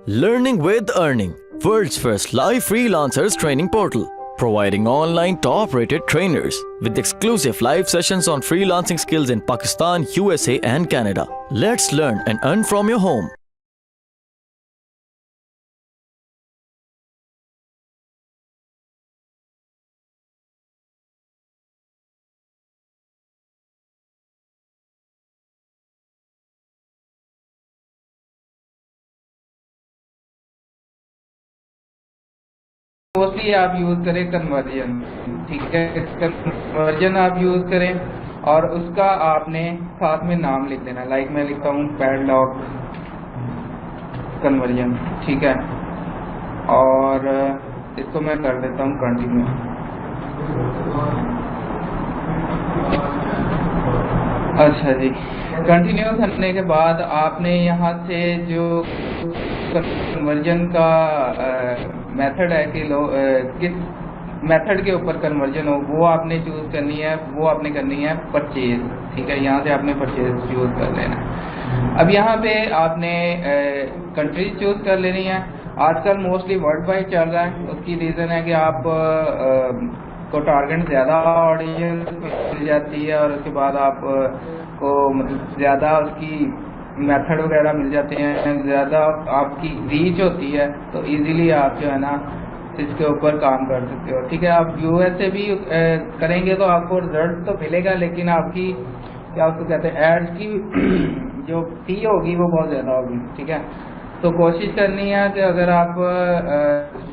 Learning with Earning, world's first live freelancers training portal, providing online top-rated trainers with exclusive live sessions on freelancing skills in Pakistan, USA and Canada. Let's learn and earn from your home. Mostly آپ use کریں conversion, ٹھیک ہے، conversion آپ use کریں اور اس کا آپ نے ساتھ میں نام لکھ دینا. لائک میں لکھتا ہوں پیڈلاک کنورژن، ٹھیک ہے، اور اس کو میں کر دیتا ہوں کنٹینیو. اچھا جی، کنٹینیو کرنے کے بعد آپ نے یہاں سے جو کنورژن کا میتھڈ ہے کہ کس میتھڈ کے اوپر کنورژن ہو وہ آپ نے چوز کرنی ہے. وہ آپ نے کرنی ہے پرچیز، ٹھیک ہے، یہاں سے آپ نے پرچیز چوز کر لینا ہے. اب یہاں پہ آپ نے کنٹریز چوز کر لینی ہے. آج کل موسٹلی ورلڈ وائڈ چل رہا ہے. اس کی ریزن ہے کہ آپ کو ٹارگیٹ زیادہ آڈینس مل جاتی ہے اور اس کے بعد آپ کو مطلب زیادہ اس کی میتھڈ وغیرہ مل جاتے ہیں، زیادہ آپ کی ریچ ہوتی ہے، تو ایزیلی آپ جو ہے نا اس کے اوپر کام کر سکتے ہو. ٹھیک ہے، آپ یو ایس سے بھی کریں گے تو آپ کو رزلٹ تو ملے گا، لیکن آپ کی کیا اس کو کہتے ہیں ایڈ کی جو فی ہوگی وہ بہت زیادہ ہوگی. ٹھیک ہے، تو کوشش کرنی ہے کہ اگر آپ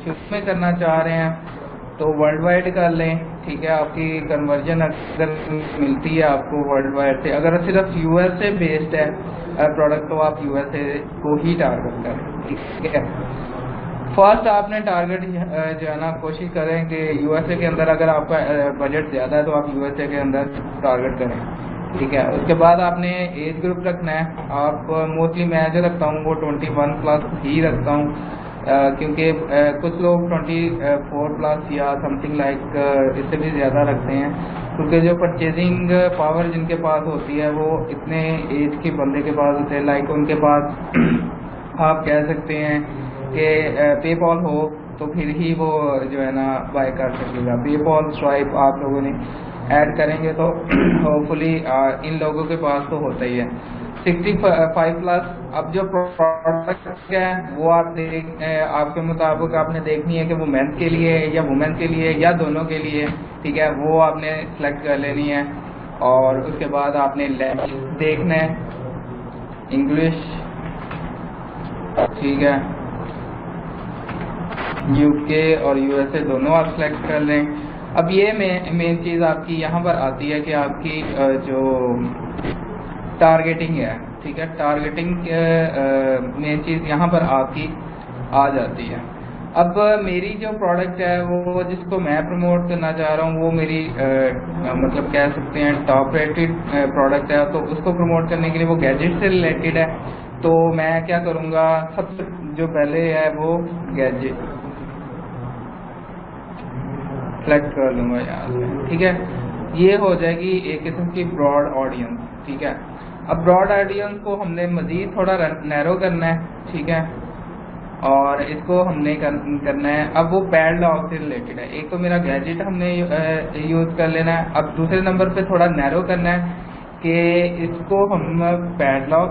شروع میں کرنا چاہ رہے ہیں تو ورلڈ وائڈ کر لیں. ٹھیک ہے، آپ کی کنورژن اگر ملتی ہے آپ کو ورلڈ وائڈ سے، اگر صرف یو ایس سے بیسڈ ہے پروڈکٹ تو آپ یو ایس اے کو ہی ٹارگیٹ کریں. ٹھیک ہے، فرسٹ آپ نے ٹارگیٹ جو ہے نا کوشش کریں کہ یو ایس اے کے اندر اگر آپ کا بجٹ زیادہ ہے تو آپ یو ایس اے کے اندر ٹارگیٹ کریں. ٹھیک ہے، اس کے بعد آپ نے ایج گروپ رکھنا ہے. آپ موسٹلی میں جو رکھتا ہوں وہ 21+ ہی رکھتا ہوں، کیونکہ کچھ لوگ 24+ یا سم تھنگ لائک اس سے بھی زیادہ رکھتے ہیں، کیونکہ جو پرچیزنگ پاور جن کے پاس ہوتی ہے وہ اتنے ایج کے بندے کے پاس ہوتے ہیں، لائک ان کے پاس آپ کہہ سکتے ہیں کہ پے پال ہو تو پھر ہی وہ جو ہے نا بائی کر سکے گا. پے پال سوائپ آپ لوگوں نے ایڈ کریں گے تو ہوپ فلی ان لوگوں کے پاس تو ہوتا ہی ہے. 65+. اب جو پروڈکٹ ہے وہ آپ کے مطابق آپ نے دیکھنی ہے کہ وہ مینس کے لیے یا وومین کے لیے یا دونوں کے لیے. ٹھیک ہے، وہ آپ نے سلیکٹ کر لینی ہے اور اس کے بعد آپ نے لینگویج دیکھنا ہے انگلش. ٹھیک ہے، یو کے اور یو ایس اے دونوں آپ سلیکٹ کر لیں. اب یہ مین چیز آپ کی یہاں پر آتی ہے کہ آپ کی جو ٹارگیٹنگ ہے. ٹھیک ہے، ٹارگیٹنگ مین چیز یہاں پر آپ کی آ جاتی ہے. اب میری جو پروڈکٹ ہے وہ جس کو میں پروموٹ کرنا چاہ رہا ہوں وہ میری مطلب کہہ سکتے ہیں ٹاپ ریٹڈ پروڈکٹ ہے، تو اس کو پروموٹ کرنے کے لیے وہ گیجٹ سے ریلیٹڈ ہے. تو میں کیا کروں گا، سب سے جو پہلے ہے وہ گیجٹ سلیکٹ کر لوں گا یہاں سے. ٹھیک ہے، یہ ہو جائے گی ایک قسم کی براڈ آڈینس. ٹھیک ہے، اب براڈ آڈینس کو ہم نے مزید تھوڑا نیرو کرنا ہے. ٹھیک ہے، اور اس کو ہم نے کرنا ہے اب وہ پیڈلاک سے ریلیٹڈ ہے. ایک تو میرا گیجٹ ہم نے یوز کر لینا ہے. اب دوسرے نمبر پہ تھوڑا نیرو کرنا ہے کہ اس کو ہم پیڈلاک،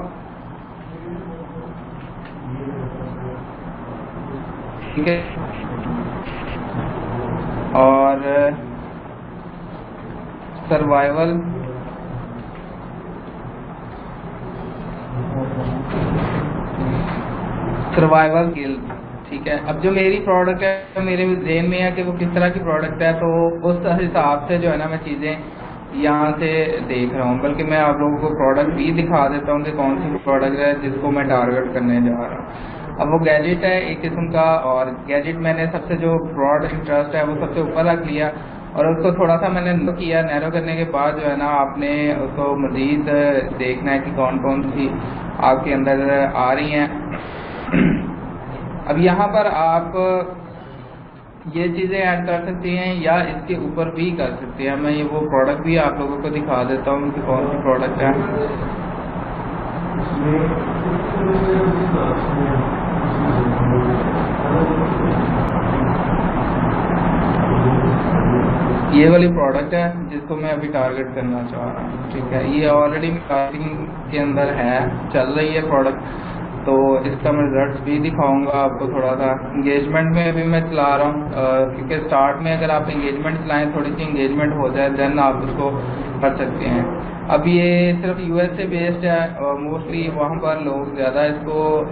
ٹھیک ہے، اور سروائیول گل. ٹھیک ہے، اب جو میری پروڈکٹ ہے میرے ذہن میں ہے کہ وہ کس طرح کی پروڈکٹ ہے، تو اس حساب سے جو ہے نا میں چیزیں یہاں سے دیکھ رہا ہوں. بلکہ میں آپ لوگوں کو پروڈکٹ بھی دکھا دیتا ہوں کہ کون سی پروڈکٹ ہے جس کو میں ٹارگیٹ کرنے جا رہا ہوں. اب وہ گیجٹ ہے ایک قسم کا، اور گیجٹ میں نے سب سے جو براڈ انٹرسٹ ہے وہ سب سے اوپر رکھ لیا اور اس کو تھوڑا سا میں نے نیرو کیا. نیرو کرنے کے بعد جو ہے نا آپ نے اس کو مزید دیکھنا ہے کہ کون کون سی آپ کے اندر آ رہی ہیں. اب یہاں پر آپ یہ چیزیں ایڈ کر سکتے ہیں یا اس کے اوپر بھی کر سکتے ہیں. میں یہ وہ پروڈکٹ بھی آپ لوگوں کو دکھا دیتا ہوں کہ کون سی پروڈکٹ ہے. یہ والی پروڈکٹ ہے جس کو میں ابھی ٹارگٹ کرنا چاہ رہا ہوں. ٹھیک ہے, یہ آلریڈی مارکیٹنگ کے اندر ہے, چل رہی ہے پروڈکٹ, تو اس کا میں ریزلٹس بھی دکھاؤں گا آپ کو. تھوڑا سا انگیجمنٹ میں ابھی میں چلا رہا ہوں, کیونکہ اسٹارٹ میں اگر آپ انگیجمنٹ چلائیں, تھوڑی سی انگیجمنٹ ہو جائے, دین آپ اس کو کر سکتے ہیں. اب یہ صرف یو ایس اے بیسڈ ہے, اور موسٹلی وہاں پر لوگ زیادہ اس کو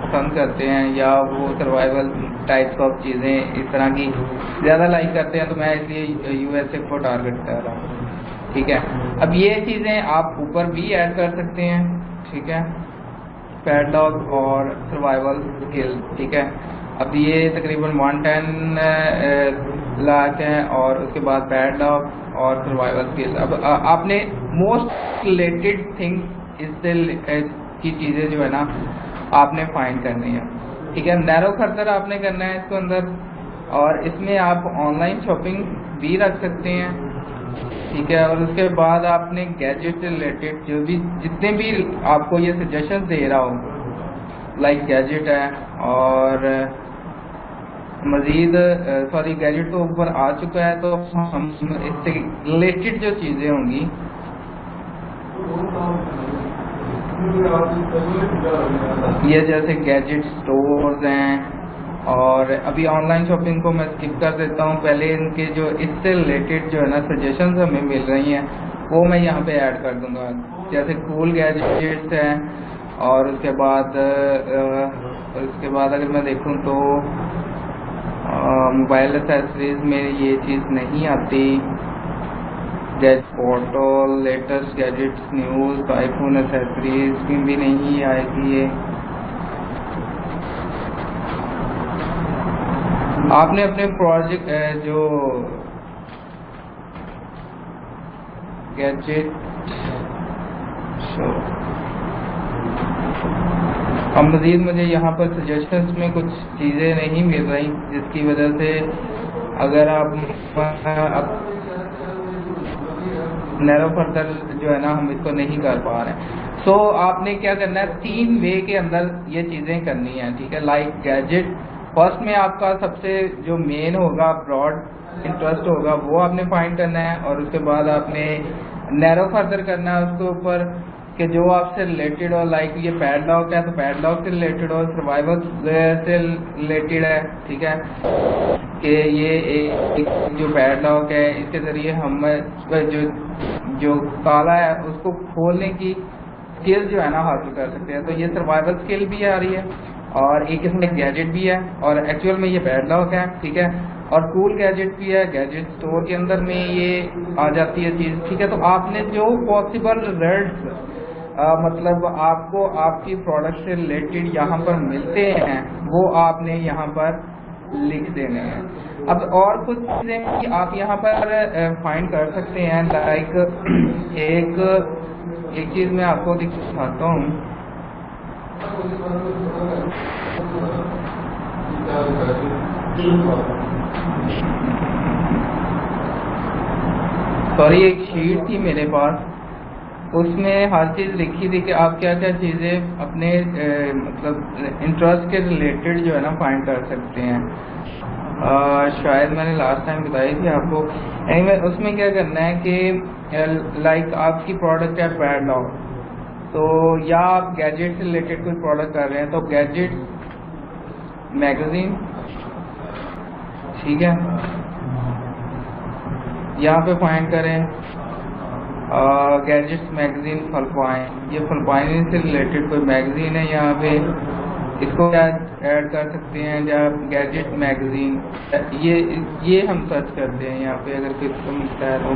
پسند کرتے ہیں, یا وہ سروائیول ٹائپس آف چیزیں اس طرح کی زیادہ لائک کرتے ہیں, تو میں اس لیے یو ایس اے کو ٹارگٹ کر رہا ہوں. ٹھیک ہے, اب یہ چیزیں آپ اوپر بھی ایڈ کر سکتے ہیں. ٹھیک ہے, پیڈلاک اور سروائیول اسکل. ٹھیک ہے, اب یہ تقریباً 110 لاکھ ہیں, اور اس کے بعد پیڈلاک اور سروائیول اسکل. اب آپ نے موسٹ ریلیٹڈ تھنگ اس سے کی چیزیں جو ہے نا آپ نے فائنڈ کرنی ہے. ٹھیک ہے, نیرو فردر آپ نے کرنا ہے اس کو اندر, اور اس میں آپ آن لائن شاپنگ بھی رکھ سکتے ہیں. ٹھیک ہے, اور اس کے بعد آپ نے گیجٹ سے ریلیٹڈ جو بھی جتنے بھی آپ کو یہ سجیشن دے رہا ہو, لائک گیجٹ ہے, اور مزید سوری گیجٹ تو اوپر آ چکا ہے, تو ہم اس سے ریلیٹڈ جو چیزیں ہوں گی یہ جیسے گیجٹ سٹورز ہیں, اور ابھی آن لائن شاپنگ کو میں اسکپ کر دیتا ہوں. پہلے ان کے جو اس سے ریلیٹڈ جو ہے نا سجیشنز ہمیں مل رہی ہیں وہ میں یہاں پہ ایڈ کر دوں گا. جیسے کول گیجٹس ہیں, اور اس کے بعد اگر میں دیکھوں تو موبائل ایسیسریز میں یہ چیز نہیں آتی. Gadget portal, latest gadgets news, iPhone accessories کی بھی نہیں آئے گی. یہ آپ نے اپنے پروجیکٹ جو گیجٹ اب مزید مجھے یہاں پر سجیشنز میں کچھ چیزیں نہیں مل رہی, جس کی وجہ سے اگر آپ نیرو فردر جو ہے نا ہم اس کو نہیں کر پا رہے ہیں. سو آپ نے کیا کرنا ہے, 3 وے کے اندر یہ چیزیں کرنی ہیں. ٹھیک ہے, لائک گیجٹ فرسٹ میں آپ کا سب سے جو مین ہوگا, براڈ انٹرسٹ ہوگا, وہ آپ نے فائنڈ کرنا ہے, اور اس کے بعد آپ نے نیرو فردر کرنا ہے اس کے اوپر کہ جو آپ سے ریلیٹڈ ہو. لائک یہ پیڈ لاک ہے تو پیڈ لاک سے ریلیٹڈ ہو, سروائیول سے ریلیٹڈ ہے. ٹھیک ہے, کہ یہ ایک جو پیڈ لاک ہے اس کے ذریعے ہم جو تالا ہے اس کو کھولنے کی اسکل جو ہے نا حاصل کر سکتے ہیں. تو یہ سروائیول اسکل بھی آ رہی ہے, اور ایک اس میں گیجٹ بھی ہے, اور ایکچوئل میں یہ پیڈ لاک ہے. ٹھیک ہے, اور کول گیجٹ بھی ہے, گیجٹ اسٹور کے اندر میں یہ آ جاتی ہے چیز. ٹھیک ہے, تو آپ نے جو پاسبل ریزلٹس مطلب آپ کو آپ کی پروڈکٹ سے ریلیٹڈ یہاں پر ملتے ہیں وہ آپ نے یہاں پر لکھ دینے ہیں. اب اور کچھ چیزیں آپ یہاں پر فائنڈ کر سکتے ہیں. لائک ایک چیز میں آپ کو دکھاتا ہوں. سوری, ایک شیٹ تھی میرے پاس, اس میں ہر چیز لکھی تھی کہ آپ کیا کیا چیزیں اپنے مطلب انٹرسٹ کے ریلیٹڈ جو ہے نا فائنڈ کر سکتے ہیں. شاید میں نے لاسٹ ٹائم بتائی تھی آپ کو. اس میں کیا کرنا ہے کہ لائک آپ کی پروڈکٹ ہے پیڈ لاک, تو یا آپ گیجٹ سے ریلیٹڈ کوئی پروڈکٹ کر رہے ہیں تو گیجٹ میگزین. ٹھیک ہے, یہاں پہ فائنڈ کریں گیجٹس میگزین فلپائن. یہ فلپائن سے ریلیٹڈ کوئی میگزین ہے, یہاں پہ اس کو ایڈ کر سکتے ہیں. جب گیجٹ میگزین یہ ہم سرچ کرتے ہیں یہاں پہ, اگر کسی کو ملتا ہے تو.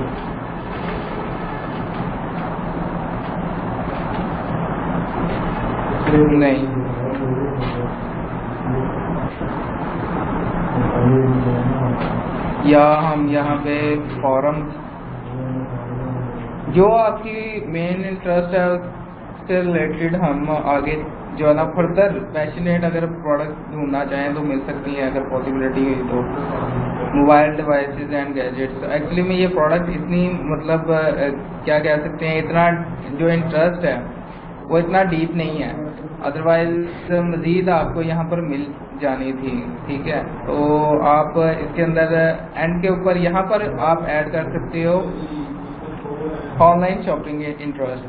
نہیں, یا ہم یہاں پہ فورمز, جو آپ کی مین انٹرسٹ ہے اس سے ریلیٹڈ ہم آگے جو ہے نا فردر پیشنیٹ اگر پروڈکٹ ڈھونڈنا چاہیں تو مل سکتی ہیں اگر پاسبلٹی ہوئی تو. Mobile devices and gadgets, actually میں یہ پروڈکٹ اتنی مطلب کیا کہہ سکتے ہیں, اتنا جو انٹرسٹ ہے وہ اتنا ڈیپ نہیں ہے. ادروائز مزید آپ کو یہاں پر مل جانی تھی. ٹھیک ہے, تو آپ اس کے اندر اینڈ کے اوپر یہاں پر آپ ایڈ کر سکتے ہو آن لائن شاپنگ انٹرسٹ.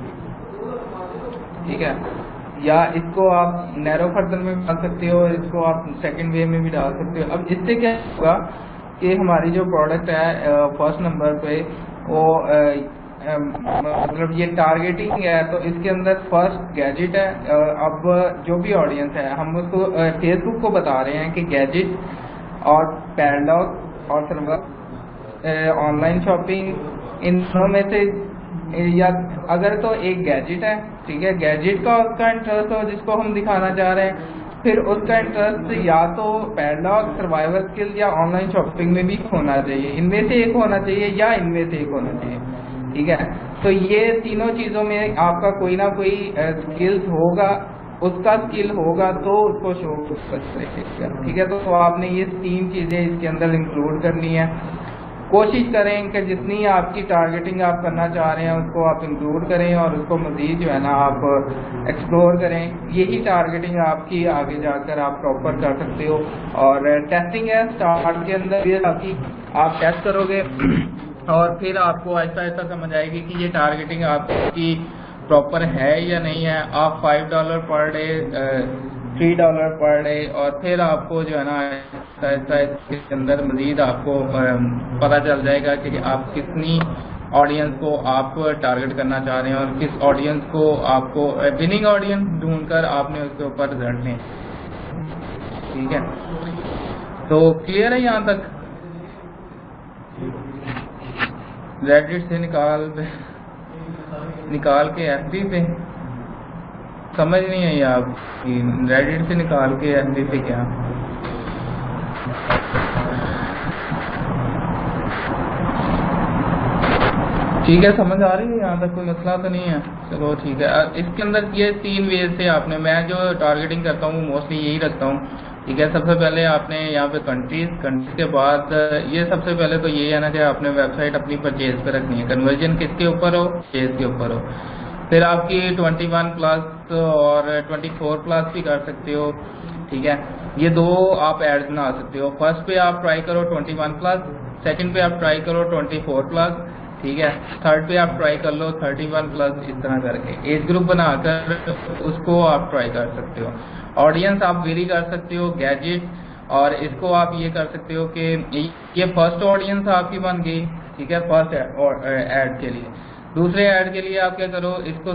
ٹھیک ہے, یا اس کو آپ نیرو فردر میں ڈال سکتے ہو, اس کو آپ سیکنڈ وے میں بھی ڈال سکتے ہو. اب اس سے کیا ہوگا کہ ہماری جو پروڈکٹ ہے فرسٹ نمبر پہ وہ مطلب یہ ٹارگیٹنگ ہے, تو اس کے اندر فرسٹ گیجٹ ہے. اب جو بھی آڈینس ہے ہم اس کو فیس بک کو بتا رہے ہیں کہ گیجٹ اور پیڈلاک اور سرور آن لائن شاپنگ ان دونوں میں سے یا اگر تو ایک گیجٹ ہے, ٹھیک ہے, گیجٹ کا اس کا انٹرسٹ ہو جس کو ہم دکھانا چاہ رہے ہیں, پھر اس کا انٹرسٹ یا تو پیڈلاک, سروائیول اسکل یا آن لائن شاپنگ میں بھی ہونا چاہیے. ان میں سے ایک ہونا چاہیے یا ان میں سے ایک ہونا چاہیے. ٹھیک ہے, تو یہ تینوں چیزوں میں آپ کا کوئی نہ کوئی اسکلز ہوگا, اس کا اسکل ہوگا تو اس کو شو کر سکتے. ٹھیک ہے, تو آپ نے یہ 3 چیزیں اس کے اندر انکلوڈ کرنی ہے. کوشش کریں کہ جتنی آپ کی ٹارگیٹنگ آپ کرنا چاہ رہے ہیں اس کو آپ انکلوڈ کریں اور اس کو مزید جو ہے نا آپ ایکسپلور کریں. یہی ٹارگیٹنگ آپ کی آگے جا کر آپ پراپر کر سکتے ہو. اور ٹیسٹنگ ہے اسٹارٹ کے اندر آپ ٹیسٹ کرو گے اور پھر آپ کو آہستہ آہستہ سمجھ آئے گی کہ یہ ٹارگیٹنگ آپ کی پراپر ہے یا نہیں ہے. آپ $5 پر ڈے, $3 پر ڈے, اور پھر آپ کو جو ہے نا اس کے اندر مزید آپ کو پتہ چل جائے گا کہ آپ کتنی آڈینس کو آپ ٹارگیٹ کرنا چاہ رہے ہیں اور کس آڈینس کو آپ کو وننگ آڈینس ڈھونڈ کر آپ نے اس کے اوپر رزلٹ لیں. ٹھیک ہے, تو کلیئر ہے یہاں تک؟ ریڈٹ سے نکال کے ایف بی پہ سمجھ نہیں آئی آپ کی, ریڈٹ سے نکال کے ایف بی پہ کیا؟ ٹھیک ہے, سمجھ آ رہی ہے یہاں تک, کوئی مسئلہ تو نہیں ہے. چلو ٹھیک ہے. اس کے اندر یہ 3 ویز سے آپ نے, میں جو ٹارگیٹنگ کرتا ہوں موسٹلی یہی رکھتا ہوں. ٹھیک ہے, سب سے پہلے آپ نے یہاں پہ کنٹریز کے بعد یہ سب سے پہلے تو یہ ہے نا کہ آپ نے ویب سائٹ اپنی پرچیز پہ رکھنی ہے. کنورژن کس کے اوپر ہو؟ پرچیز کے اوپر ہو. پھر آپ کی 21+ اور 24+ بھی کر سکتے ہو. ٹھیک ہے, یہ 2 آپ ایڈ بنا سکتے ہو. فرسٹ پہ آپ ٹرائی کرو 21+, سیکنڈ پہ آپ ٹرائی کرو 24+. ٹھیک ہے, تھرڈ پہ آپ ٹرائی کر لو 31+. اس طرح کر کے ایج گروپ بنا کر اس کو آپ ٹرائی کر سکتے ہو. آڈینس آپ ویری کر سکتے ہو گیجٹ, اور اس کو آپ یہ کر سکتے ہو کہ یہ فرسٹ آڈینس آپ کی بن گئی. ٹھیک ہے, فرسٹ ایڈ کے لیے. دوسرے ایڈ کے لیے آپ کیا کرو, اس کو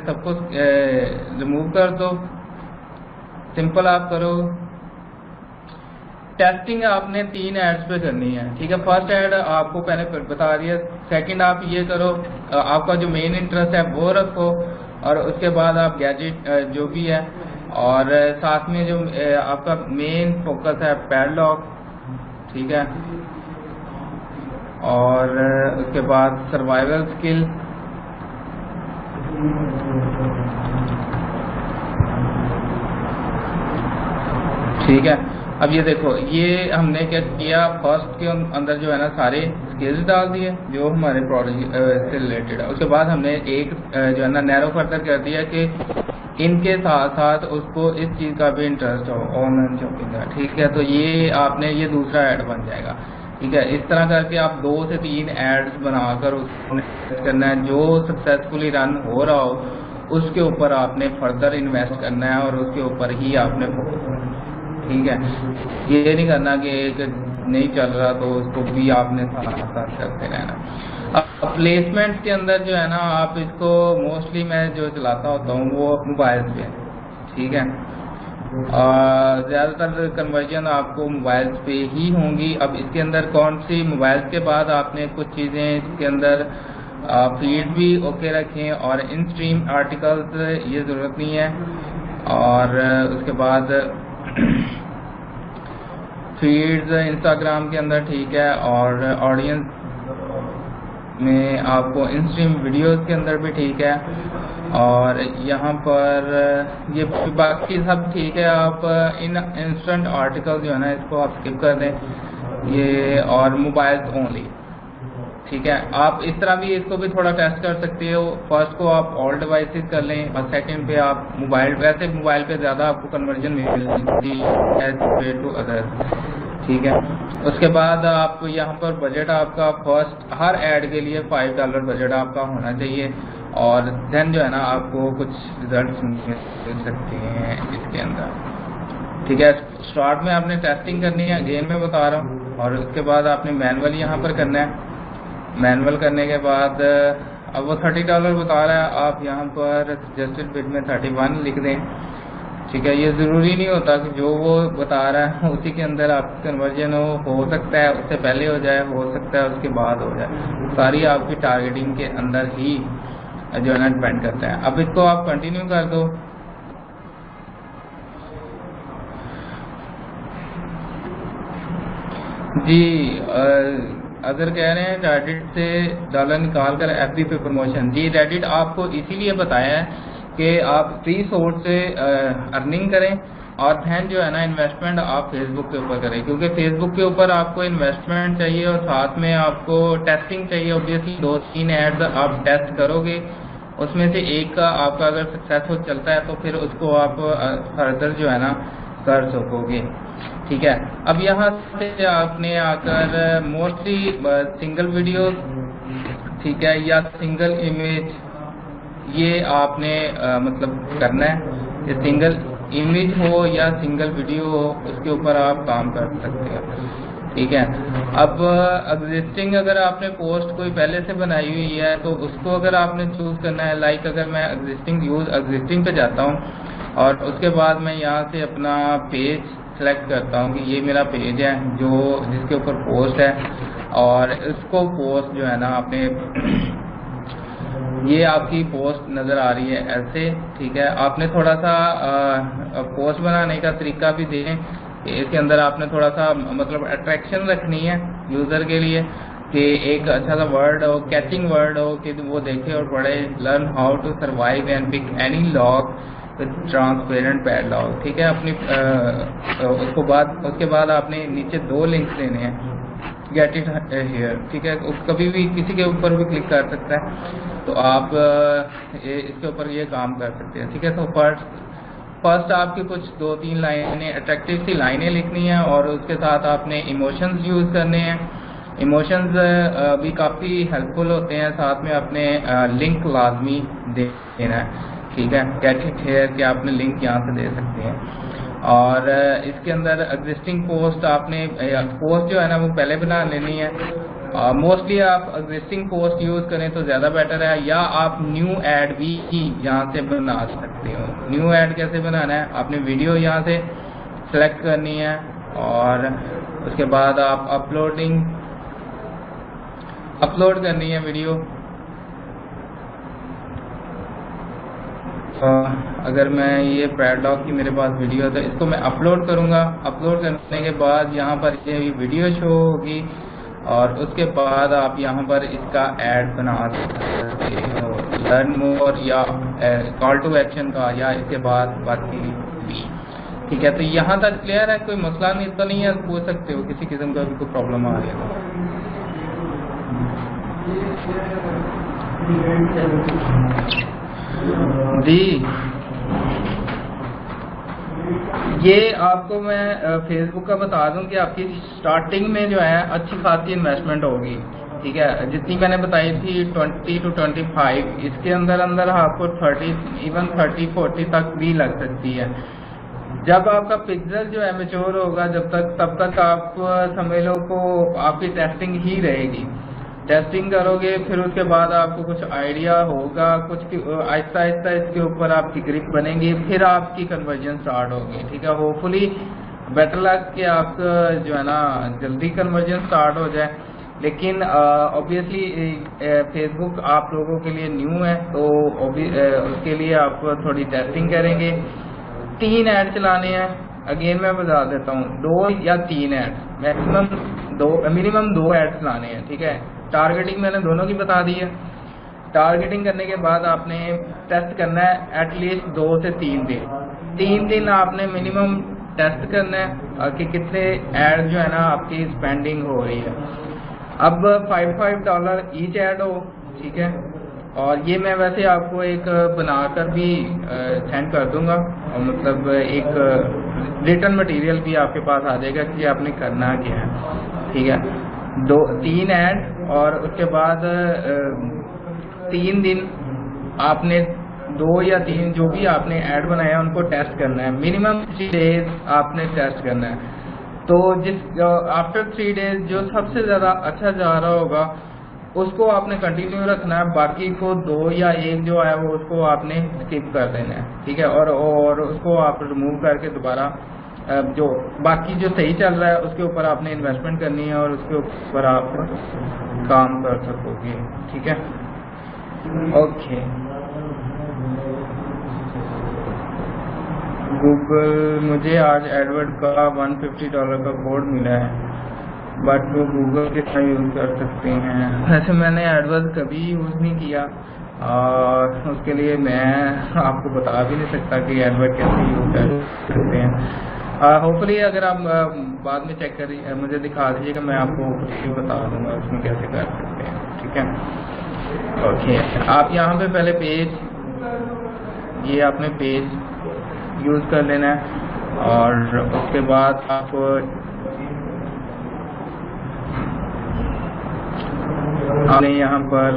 سب کو ریموو کر دو. سمپل آپ کرو. ٹیسٹنگ آپ نے 3 ایڈز پہ کرنی ہے. ٹھیک ہے, فرسٹ ایڈ آپ کو پہلے بتا دیا. سیکنڈ آپ یہ کرو, آپ کا جو مین انٹرسٹ ہے وہ رکھو, اور اس کے بعد آپ گیجٹ جو بھی ہے, اور ساتھ میں جو آپ کا مین فوکس ہے پیڈلاک. ٹھیک ہے, اور اس کے بعد سروائیول اسکل. ٹھیک ہے, اب یہ دیکھو, یہ ہم نے کیا کیا, فرسٹ کے اندر جو ہے نا سارے اسکلز ڈال دیے جو ہمارے پروڈکٹ سے ریلیٹڈ ہے. اس کے بعد ہم نے ایک جو ہے نا نیرو فردر کر دیا کہ ان کے ساتھ ساتھ اس کو اس چیز کا بھی interest who, on line shopping کا. ٹھیک ہے, تو یہ آپ نے یہ دوسرا ایڈ بن جائے گا. ٹھیک ہے, اس طرح کر کے آپ 2 سے 3 ایڈز بنا کر اس کو کرنا ہے. جو سکسیسفلی رن ہو رہا ہو اس کے اوپر آپ نے فردر انویسٹ کرنا ہے اور اس کے اوپر ہی آپ نے فوکس کرنا ہے. ٹھیک ہے, یہ نہیں کرنا کہ ایک نہیں چل رہا تو اس کو بھی آپ نے ساتھ کرتے رہنا. اب پلیسمنٹ کے اندر جو ہے نا آپ اس کو موسٹلی میں جو چلاتا ہوتا ہوں وہ موبائل پہ. ٹھیک ہے, زیادہ تر کنورژن آپ کو موبائل پہ ہی ہوں گی. اب اس کے اندر کون سی, موبائل کے بعد آپ نے کچھ چیزیں اس کے اندر فیڈ بھی اوکے رکھیں, اور ان اسٹریم آرٹیکلز یہ ضرورت نہیں ہے. اور اس کے بعد فیڈز انسٹاگرام کے اندر. ٹھیک ہے, اور آڈینس میں آپ کو انسٹریم ویڈیوز کے اندر بھی. ٹھیک ہے, اور یہاں پر یہ باقی سب ٹھیک ہے. آپ ان انسٹنٹ آرٹیکل جو ہے نا اس کو آپ اسکپ کر دیں, یہ اور موبائل اونلی. ٹھیک ہے. آپ اس طرح بھی اس کو بھی تھوڑا ٹیسٹ کر سکتے ہو. فرسٹ کو آپ آل ڈیوائسز کر لیں اور سیکنڈ پہ آپ موبائل, ویسے موبائل پہ زیادہ آپ کو کنورژن ملتی ہے ایز کمپیئر ٹو ادر. ٹھیک ہے. اس کے بعد آپ یہاں پر بجٹ آپ کا فرسٹ ہر ایڈ کے لیے $5 بجٹ آپ کا ہونا چاہیے, اور دین جو ہے نا آپ کو کچھ ریزلٹس مل سکتے ہیں اس کے اندر. ٹھیک ہے. اسٹارٹ میں آپ نے ٹیسٹنگ کرنی ہے, اگین میں بتا رہا ہوں, اور اس کے بعد آپ نے مینول یہاں پر کرنا ہے. مینول کرنے کے بعد اب وہ $30 بتا رہا ہے, آپ یہاں پر سجیسٹڈ بڈ میں 31 لکھ دیں. ٹھیک ہے. یہ ضروری نہیں ہوتا کہ جو وہ بتا رہا ہے اسی کے اندر آپ کی کنورژن ہو سکتا ہے اس سے پہلے ہو جائے, ہو سکتا ہے اس کے بعد ہو جائے. ساری آپ کی ٹارگیٹنگ کے اندر ہی جو ہے نا ڈپینڈ کرتا ہے. اب اس کو آپ کنٹینیو کر دو. جی اگر کہہ رہے ہیں ریڈٹ سے ڈالر نکال کر ایف بی پہ پروموشن, جی ریڈٹ آپ کو اسی لیے بتایا ہے کہ آپ فری سورس سے ارننگ کریں, اور دین جو ہے نا انویسٹمنٹ آپ فیس بک کے اوپر کریں, کیونکہ فیس بک کے اوپر آپ کو انویسٹمنٹ چاہیے اور ساتھ میں آپ کو ٹیسٹنگ چاہیے. اوبیسلی 2-3 ایڈز آپ ٹیسٹ کرو گے, اس میں سے ایک کا آپ کا اگر سکسیسفل چلتا ہے تو پھر اس کو آپ فردر جو ہے نا کر سکو گے. ٹھیک ہے. اب یہاں سے آپ نے آ کر موسٹلی سنگل ویڈیوز, ٹھیک ہے, یا سنگل امیج, یہ آپ نے مطلب کرنا ہے کہ سنگل امیج ہو یا سنگل ویڈیو ہو, اس کے اوپر آپ کام کر سکتے ہیں. ٹھیک ہے. اب ایگزسٹنگ اگر آپ نے پوسٹ کوئی پہلے سے بنائی ہوئی ہے تو اس کو اگر آپ نے چوز کرنا ہے, لائک اگر میں ایگزسٹنگ پہ جاتا ہوں اور اس کے بعد میں یہاں سے اپنا پیج سلیکٹ کرتا ہوں کہ یہ میرا پیج ہے جو جس کے اوپر پوسٹ ہے, اور اس کو پوسٹ جو ہے نا آپ نے یہ آپ کی پوسٹ نظر آ رہی ہے ایسے. ٹھیک ہے. آپ نے تھوڑا سا پوسٹ بنانے کا طریقہ بھی دیں, اس کے اندر آپ نے تھوڑا سا مطلب اٹریکشن رکھنی ہے یوزر کے لیے کہ ایک اچھا سا ورڈ ہو, کیچنگ ورڈ ہو کہ وہ دیکھے اور پڑھے. Learn how to survive and pick any log with transparent pad log. ٹھیک ہے. اپنی اس کے بعد آپ نے نیچے 2 لنکس لینے ہیں, گیٹ اٹ ہیئر. ٹھیک ہے. کبھی بھی کسی کے اوپر بھی کلک کر سکتا ہے, تو آپ اس کے اوپر یہ کام کر سکتے ہیں. ٹھیک ہے. تو فرسٹ آپ کی کچھ 2-3 لائنیں اٹریکٹیو سی لائنیں لکھنی ہیں, اور اس کے ساتھ آپ نے ایموشنز یوز کرنے ہیں. ایموشنز بھی کافی ہیلپ فل ہوتے ہیں. ساتھ میں آپ نے لنک لازمی دینا ہے. ٹھیک ہے. گیٹ اٹ ہیئر کہ آپ نے لنک یہاں سے دے سکتے ہیں. اور اس کے اندر ایگزسٹنگ پوسٹ آپ نے پوسٹ جو ہے نا وہ پہلے بنا لینی ہے. موسٹلی آپ ایگزسٹنگ پوسٹ یوز کریں تو زیادہ بیٹر ہے, یا آپ نیو ایڈ بھی یہاں سے بنا سکتے ہو. نیو ایڈ کیسے بنانا ہے, آپ نے ویڈیو یہاں سے سلیکٹ کرنی ہے, اور اس کے بعد آپ اپلوڈ کرنی ہے ویڈیو. اگر میں یہ پیڈ لاگ کی میرے پاس ویڈیو ہے تو اس کو میں اپلوڈ کروں گا. اپلوڈ کرنے کے بعد یہاں پر یہ ویڈیو شو ہوگی, اور اس کے بعد آپ یہاں پر اس کا ایڈ بنا سکتے ہو, لرن مور یا کال ٹو ایکشن کا, یا اس کے بعد باقی بھی. ٹھیک ہے. تو یہاں تک کلیئر ہے, کوئی مسئلہ نہیں تو نہیں ہے, پوچھ سکتے ہو کسی قسم کا بھی کوئی پرابلم آ رہی ہے. جی یہ آپ کو میں فیس بک کا بتا دوں کہ آپ کی سٹارٹنگ میں جو ہے اچھی خاصی انویسٹمنٹ ہوگی. ٹھیک ہے. جتنی میں نے بتائی تھی 20 to 25, اس کے اندر آپ کو 30-40 تک بھی لگ سکتی ہے. جب آپ کا پکسل جو ہے میچور ہوگا تب تک آپ سمجھ لو کو آپ کی ٹیسٹنگ ہی رہے گی. ٹیسٹنگ کرو گے, پھر اس کے بعد آپ کو کچھ آئیڈیا ہوگا, کچھ آہستہ آہستہ اس کے اوپر آپ کی گرپ بنے گی, پھر آپ کی کنورژن سٹارٹ ہوگی. ٹھیک ہے. ہوپ فلی بیٹر لک کہ آپ کا جو ہے نا جلدی کنورژن سٹارٹ ہو جائے. لیکن اوبیسلی فیس بک آپ لوگوں کے لیے نیو ہے, تو اس کے لیے آپ تھوڑی ٹیسٹنگ کریں گے. 3 ایڈ چلانے ہیں. اگین میں بتا دیتا ہوں 2 یا 3 ایڈ, منیمم 2 ایڈ چلانے ہیں. ٹھیک ہے. ٹارگیٹنگ میں نے دونوں کی بتا دی ہے. ٹارگیٹنگ کرنے کے بعد آپ نے ٹیسٹ کرنا ہے ایٹ لیسٹ 2 سے 3 دن. 3 دن آپ نے منیمم ٹیسٹ کرنا ہے کہ کتنے ایڈ جو ہے نا آپ کی اسپینڈنگ ہو رہی ہے. اب $5 ایچ ایڈ ہو، ٹھیک ہے، اور یہ میں ویسے آپ کو ایک بنا کر بھی سینڈ کر دوں گا، اور مطلب ایک ریٹن مٹیریل بھی آپ کے پاس آ جائے گا کہ آپ نے کرنا کیا ہے، ٹھیک ہے. 3 ایڈ، اور اس کے بعد 3 دن آپ نے 2 یا 3 جو بھی آپ نے ایڈ بنایا ان کو ٹیسٹ کرنا ہے. منیمم 3 ڈیز آپ نے ٹیسٹ کرنا ہے. تو آفٹر 3 ڈیز جو سب سے زیادہ اچھا جا رہا ہوگا اس کو آپ نے کنٹینیو رکھنا ہے، باقی کو 2 یا 1 جو ہے وہ اس کو آپ نے اسکپ کر دینا ہے، ٹھیک ہے، اور اس کو آپ ریموو کر کے دوبارہ جو باقی جو صحیح چل رہا ہے اس کے اوپر آپ نے انویسٹمنٹ کرنی ہے اور اس کے اوپر آپ کام کر سکو گے، ٹھیک ہے. اوکے. گوگل مجھے آج ایڈورڈ کا $150 کا کوڈ ملا ہے، بٹ وہ گوگل کس طرح یوز کر سکتے ہیں؟ ویسے میں نے ایڈورڈ کبھی یوز نہیں کیا، اور اس کے لیے میں آپ کو بتا بھی نہیں سکتا کہ ایڈورڈ کیسے یوز کر سکتے ہیں. ہوپفلی اگر آپ بعد میں چیک کر مجھے دکھا دیجیے کہ میں آپ کو بتا دوں گا اس میں کیسے کر سکتے ہیں، ٹھیک ہے. اوکے. آپ یہاں پہ پہلے یہ آپ نے پیج یوز کر لینا ہے، اور اس کے بعد آپ نے یہاں پر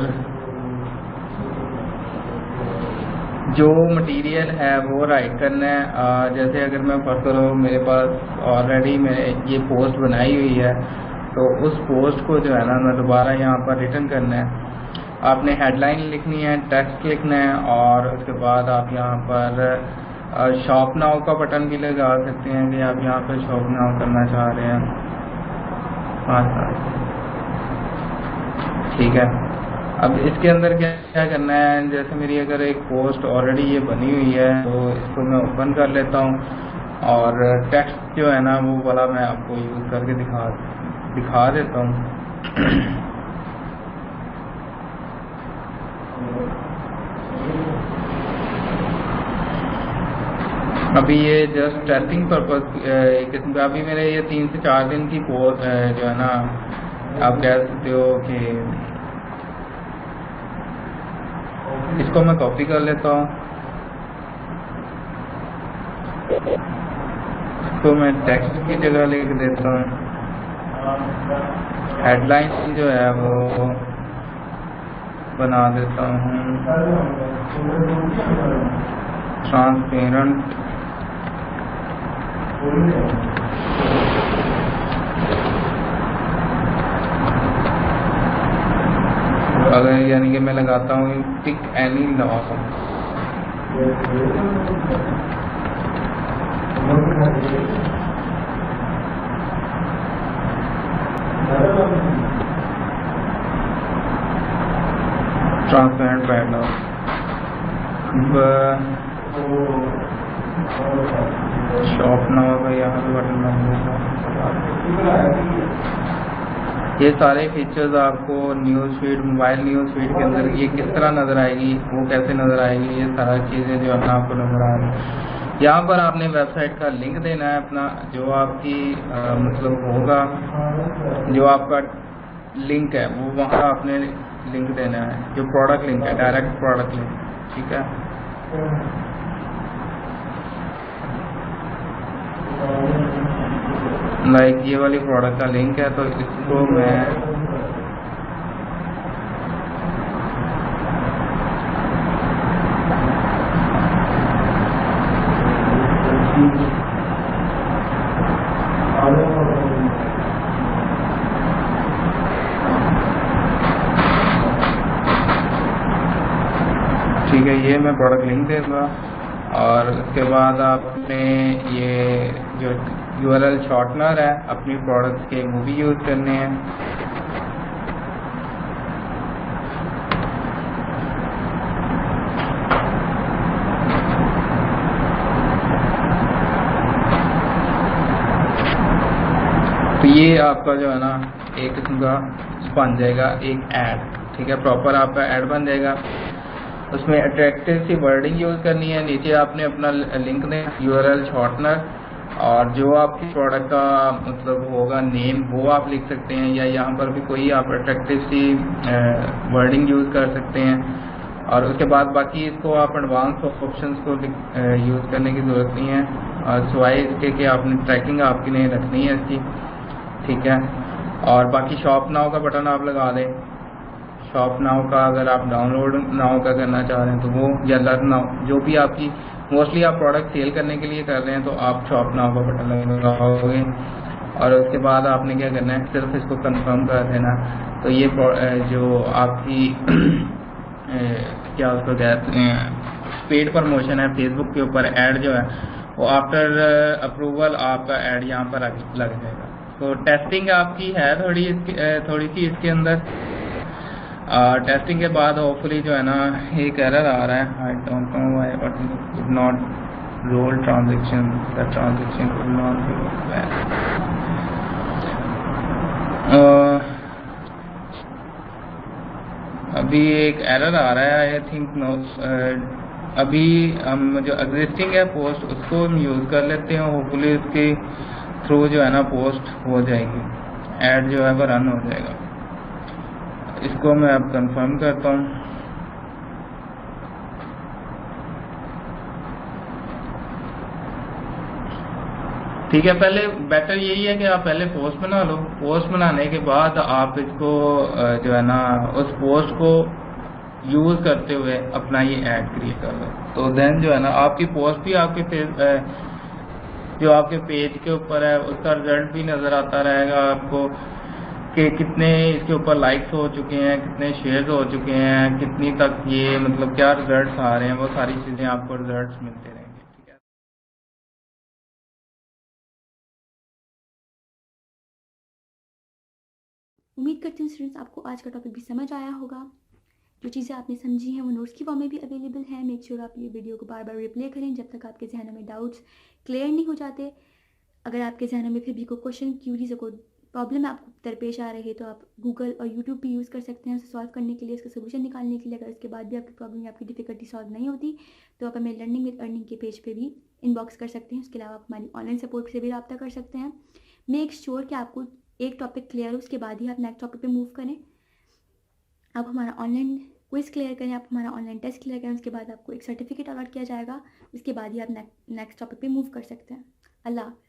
جو مٹیریل ہے وہ رائٹ کرنا ہے. جیسے اگر میں فرض کروں میرے پاس آلریڈی میں یہ پوسٹ بنائی ہوئی ہے، تو اس پوسٹ کو جو ہے نا میں دوبارہ یہاں پر ریٹن کرنا ہے. آپ نے ہیڈ لائن لکھنی ہے، ٹیکسٹ لکھنا ہے، اور اس کے بعد آپ یہاں پر شاپ ناؤ کا بٹن بھی لگا سکتے ہیں کہ آپ یہاں پہ شاپ ناؤ کرنا چاہ رہے ہیں. ٹھیک ہے. اب اس کے اندر کیا کرنا ہے، جیسے میری اگر ایک پوسٹ آلریڈی یہ بنی ہوئی ہے تو اس کو میں اوپن کر لیتا ہوں، اور ٹیکسٹ جو ہے نا وہ والا میں آپ کو یوز کر کے دکھا دیتا ہوں. ابھی یہ جسٹ ٹیسٹنگ پرپز ابھی میرے یہ 3 سے 4 دن کی پوسٹ ہے جو ہے نا، آپ کہہ سکتے ہو کہ اس کو میں کاپی کر لیتا ہوں، اس کو میں ٹیکسٹ کی جگہ لکھ دیتا ہوں. ہیڈ لائن جو ہے وہ بنا دیتا ہوں ٹرانسپیرنٹ. اگر یعنی کہ میں لگاتا ہوں pick any law, transparent bad law. Shop now کا یہاں پہ بٹن یہ سارے فیچرز آپ کو news feed, mobile news feed کے اندر یہ کس طرح نظر آئے گی، وہ کیسے نظر آئے گی، یہ سارا چیزیں جو ہے آپ کو نظر آ رہی ہیں. یہاں پر آپ نے ویب سائٹ کا لنک دینا ہے اپنا، جو آپ کی مطلب ہوگا، جو آپ کا لنک ہے وہ وہاں آپ نے لنک دینا ہے، جو پروڈکٹ لنک ہے، ڈائریکٹ پروڈکٹ لنک، ٹھیک ہے. لائک یہ والی پروڈکٹ کا لنک ہے، تو اس کو میں ٹھیک ہے، یہ میں پروڈکٹ لنک دے دوں گا. اور اس کے بعد آپ نے یہ جو URL شارٹنر ہے اپنی پروڈکٹس کے وہ بھی یوز کرنے ہیں. تو یہ آپ کا جو ہے نا ایک قسم کا بن جائے گا ایک ایڈ، ٹھیک ہے، پراپر آپ کا ایڈ بن جائے گا. اس میں اٹریکٹیو سی ورڈنگ یوز کرنی ہے. نیچے آپ نے اپنا لنک دیں URL شارٹنر، اور جو آپ کی پروڈکٹ کا مطلب ہوگا نیم وہ آپ لکھ سکتے ہیں, یا یہاں پر بھی کوئی آپ اٹریکٹیو سی ورڈنگ یوز کر سکتے ہیں. اور اس کے بعد باقی اس کو آپ ایڈوانس آپشنس کو یوز کرنے کی ضرورت نہیں ہے, اور سوائے اس کے کہ آپ نے ٹریکنگ آپ کی نہیں رکھنی ہے اس کی, ٹھیک ہے. اور باقی شاپ ناؤ کا بٹن آپ لگا دیں. شاپ ناؤ کا اگر آپ ڈاؤن لوڈ ناؤ کا کرنا چاہ رہے ہیں تو وہ, یا لرن ناؤ, جو بھی آپ کی موسٹلی آپ پروڈکٹ سیل کرنے کے لیے کر رہے ہیں تو آپ شاپ ناؤ کا بٹن لگاؤ گے. اور اس کے بعد آپ نے کیا کرنا ہے, صرف اس کو کنفرم کر دینا. تو یہ جو آپ کی کیا اس کو کہتے ہیں پیڈ پرموشن ہے فیس بک کے اوپر ایڈ جو ہے وہ آفٹر اپروول آپ کا ایڈ یہاں پر لگ جائے گا. تو ٹیسٹنگ آپ کی ہے تھوڑی سی اس کے اندر. ٹیسٹنگ کے بعد ہوپ فلی جو ہے نا ایک ایرر آ رہا ہے, I don't know why but it not roll transaction, the transaction will not be ابھی ایک ایرر آ رہا ہے, آئی تھنک نو. ابھی ہم جو ایگزسٹنگ ہے پوسٹ اس کو ہم یوز کر لیتے ہیں, ہوپ فلی اس کے تھرو جو ہے نا پوسٹ ہو جائے گی, ایڈ جو ہے وہ رن ہو جائے گا. اس کو میں اب کنفرم کرتا ہوں. ٹھیک ہے, پہلے بیٹر یہی ہے کہ آپ پہلے پوسٹ بنا لو. پوسٹ بنانے کے بعد آپ اس کو جو ہے نا اس پوسٹ کو یوز کرتے ہوئے اپنا یہ ایڈ کریٹ کر لو. تو دین جو ہے نا آپ کی پوسٹ بھی آپ کے جو آپ کے پیج کے اوپر ہے اس کا رزلٹ بھی نظر آتا رہے گا آپ کو, کہ کتنے اس کے اوپر لائکس ہو چکے ہیں, کتنے شیئرز ہو چکے ہیں, کتنی تک یہ مطلب کیا رزلٹس آ رہے ہیں, وہ ساری چیزیں آپ کو رزلٹس ملتے رہیں گے. ٹھیک ہے. امید کرتی ہوں اسٹوڈنٹس آپ کو آج کا ٹاپک بھی سمجھ آیا ہوگا. جو چیزیں آپ نے سمجھی ہیں وہ نوٹس کی فارم میں بھی اویلیبل ہیں. میک شیور آپ یہ ویڈیو کو بار بار ریپلے کریں جب تک آپ کے ذہنوں میں ڈاؤٹس کلیئر نہیں ہو جاتے. اگر آپ کے ذہنوں میں پھر بھی کوئی کوشچن, کیوریز اور کوئی پرابلم آپ کو درپیش آ رہے تو آپ گوگل اور یوٹیوب بھی یوز کر سکتے ہیں اسے سالو کرنے کے لیے, اس کا سولوشن نکالنے کے لیے. اگر اس کے بعد بھی آپ کی پرابلم یا آپ کی ڈیفیکلٹی سالو نہیں ہوتی تو آپ ہمیں لرننگ ود ارننگ کے پیج پہ بھی ان باکس کر سکتے ہیں. اس کے علاوہ آپ ہماری آن لائن سپورٹ سے بھی رابطہ کر سکتے ہیں. میک شیور کہ آپ کو ایک ٹاپک کلیئر ہو, اس کے بعد ہی آپ نیکسٹ ٹاپک پہ موو کریں. آپ ہمارا آن لائن کوئز کلیئر کریں, آپ ہمارا آن لائن ٹیسٹ کلیئر کریں, اس کے بعد آپ کو ایک سرٹیفکیٹ الاٹ کیا جائے گا. اس کے بعد ہی آپ نیکسٹ ٹاپک پہ موو کر سکتے ہیں. اللہ حافظ.